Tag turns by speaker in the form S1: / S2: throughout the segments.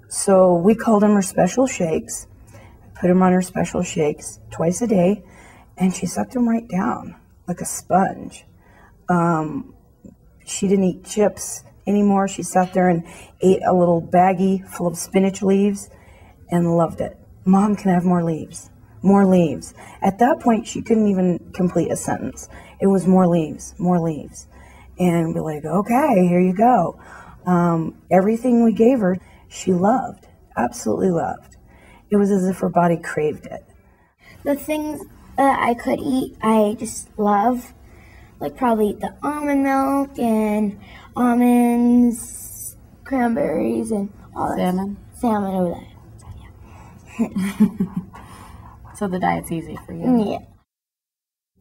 S1: So we called them her special shakes, put them on her special shakes twice a day, and she sucked them right down like a sponge. She didn't eat chips anymore. She sat there and ate a little baggie full of spinach leaves and loved it. Mom, can I have more leaves? More leaves. At that point, she couldn't even complete a sentence. It was more leaves, more leaves. And we're like, okay, here you go. Everything we gave her, she loved, absolutely loved. It was as if her body craved it.
S2: The things that I could eat, I just love. Like probably the almond milk and almonds, cranberries, and all that.
S3: Salmon?
S2: Salmon over that.
S3: So the diet's easy for you.
S2: Yeah.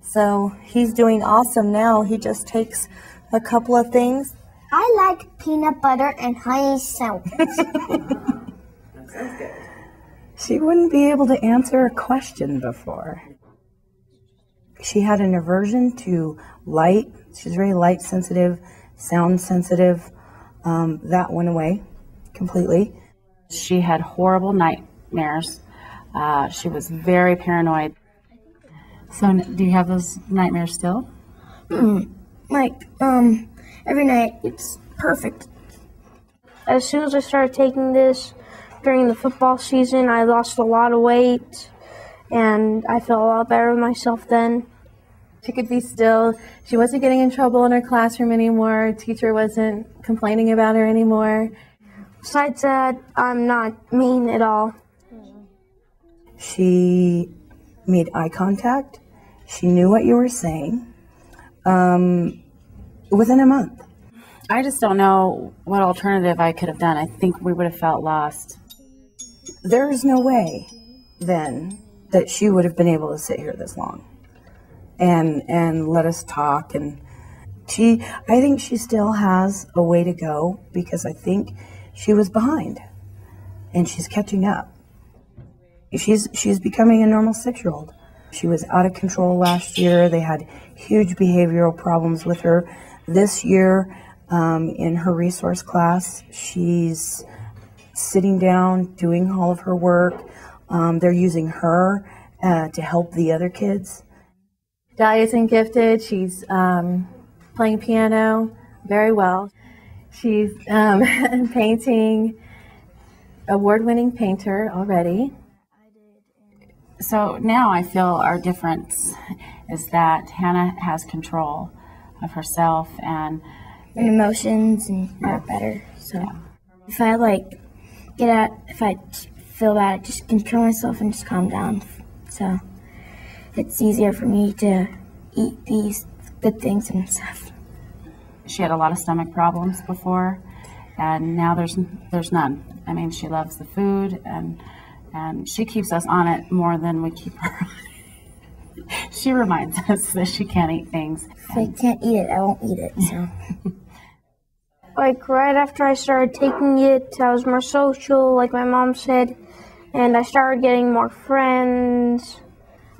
S4: So he's doing awesome now. He just takes a couple of things.
S2: I like peanut butter and honey sandwiches.
S1: That sounds good. She wouldn't be able to answer a question before. She had an aversion to light. She's very light sensitive, sound sensitive. That went away completely.
S3: She had horrible nightmares. She was very paranoid. So do you have those nightmares still?
S2: Every night it's perfect.
S5: As soon as I started taking this during the football season, I lost a lot of weight, and I felt a lot better with myself then.
S6: She could be still. She wasn't getting in trouble in her classroom anymore. Teacher wasn't complaining about her anymore.
S5: Besides that, I'm not mean at all.
S1: She made eye contact. She knew what you were saying within a month.
S3: I just don't know what alternative I could have done. I think we would have felt lost.
S1: There's no way then that she would have been able to sit here this long and let us talk. And I think she still has a way to go, because I think she was behind and she's catching up. She's becoming a normal 6-year-old. She was out of control last year. They had huge behavioral problems with her. This year, in her resource class, she's sitting down, doing all of her work. They're using her to help the other kids.
S6: Dahlia isn't gifted. She's playing piano very well. She's painting, award-winning painter already.
S3: So now I feel our difference is that Hannah has control of herself and
S2: emotions and are better. So if I if I feel bad, I just control myself and just calm down. So it's easier for me to eat these good things and stuff.
S3: She had a lot of stomach problems before, and now there's none. I mean, she loves the food, and she keeps us on it more than we keep her. She reminds us that she can't eat things.
S2: If I can't eat it, I won't eat it. So.
S5: Like right after I started taking it, I was more social, like my mom said, and I started getting more friends.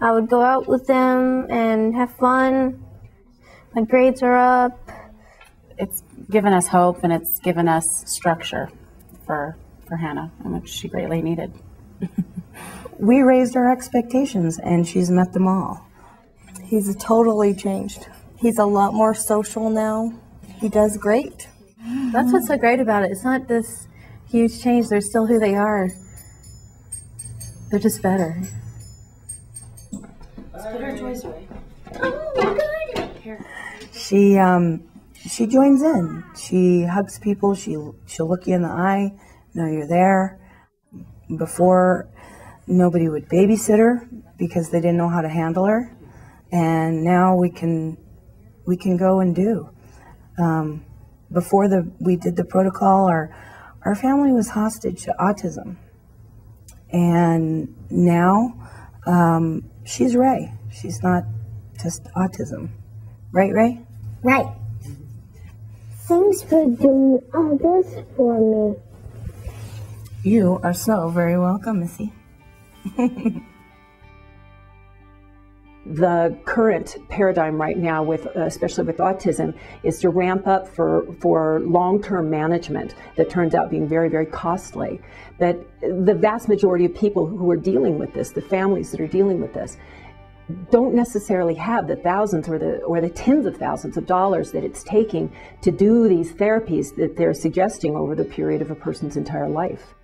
S5: I would go out with them and have fun. My grades are up.
S3: It's given us hope, and it's given us structure for Hannah, which she greatly needed.
S1: We raised our expectations, and she's met them all.
S4: He's totally changed. He's a lot more social now. He does great.
S6: That's what's so great about it. It's not this huge change. They're still who they are. They're just better.
S3: Let's put her toys away.
S2: Oh my God!
S3: Here.
S1: She joins in. She hugs people. She'll look you in the eye, know you're there. Before, nobody would babysit her because they didn't know how to handle her, and now we can go and do. Before we did the protocol, our family was hostage to autism, and now she's Ray. She's not just autism, right, Ray?
S2: Right. Thanks for doing all this for me.
S1: You are so very welcome, Missy.
S7: The current paradigm right now, especially with autism, is to ramp up for long-term management that turns out being very, very costly. That the vast majority of people who are dealing with this, the families that are dealing with this, don't necessarily have the thousands or the tens of thousands of dollars that it's taking to do these therapies that they're suggesting over the period of a person's entire life.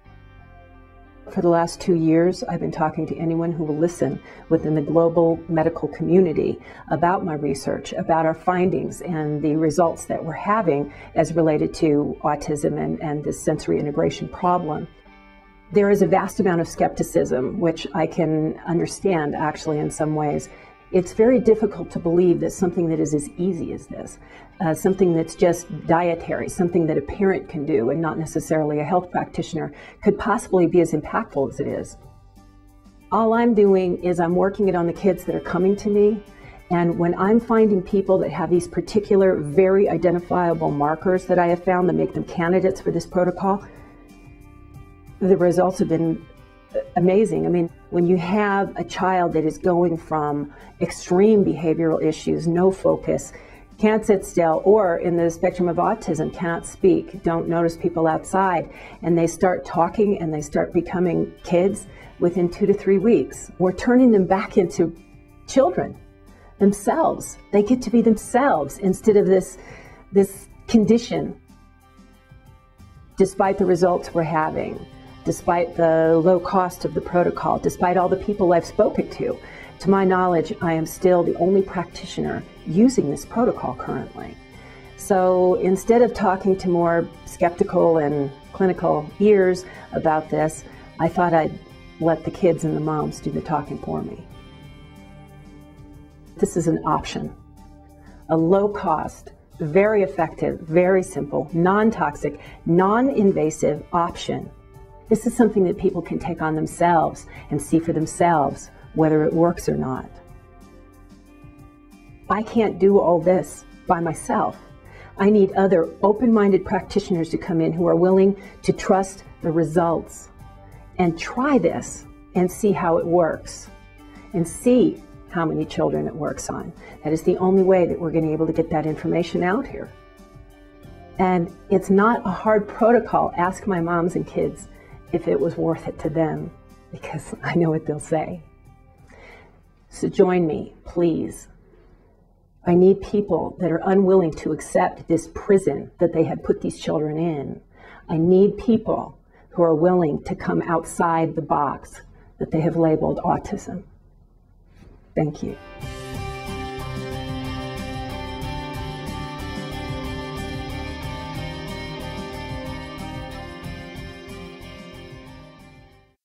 S7: For the last 2 years, I've been talking to anyone who will listen within the global medical community about my research, about our findings and the results that we're having as related to autism and this sensory integration problem. There is a vast amount of skepticism, which I can understand actually in some ways. It's very difficult to believe that something that is as easy as this, something that's just dietary, something that a parent can do and not necessarily a health practitioner, could possibly be as impactful as it is. All I'm doing is I'm working it on the kids that are coming to me, and when I'm finding people that have these particular, very identifiable markers that I have found that make them candidates for this protocol, the results have been amazing. I mean, when you have a child that is going from extreme behavioral issues, no focus, can't sit still, or in the spectrum of autism, can't speak, don't notice people outside, and they start talking and they start becoming kids within 2 to 3 weeks, we're turning them back into children themselves. They get to be themselves instead of this condition. Despite the results we're having, despite the low cost of the protocol, despite all the people I've spoken to my knowledge, I am still the only practitioner using this protocol currently. So instead of talking to more skeptical and clinical ears about this, I thought I'd let the kids and the moms do the talking for me. This is an option, a low cost, very effective, very simple, non-toxic, non-invasive option. This is something that people can take on themselves and see for themselves whether it works or not. I can't do all this by myself. I need other open-minded practitioners to come in who are willing to trust the results and try this and see how it works and see how many children it works on. That is the only way that we're going to be able to get that information out here. And it's not a hard protocol. Ask my moms and kids if it was worth it to them, because I know what they'll say. So join me, please. I need people that are unwilling to accept this prison that they have put these children in. I need people who are willing to come outside the box that they have labeled autism. Thank you.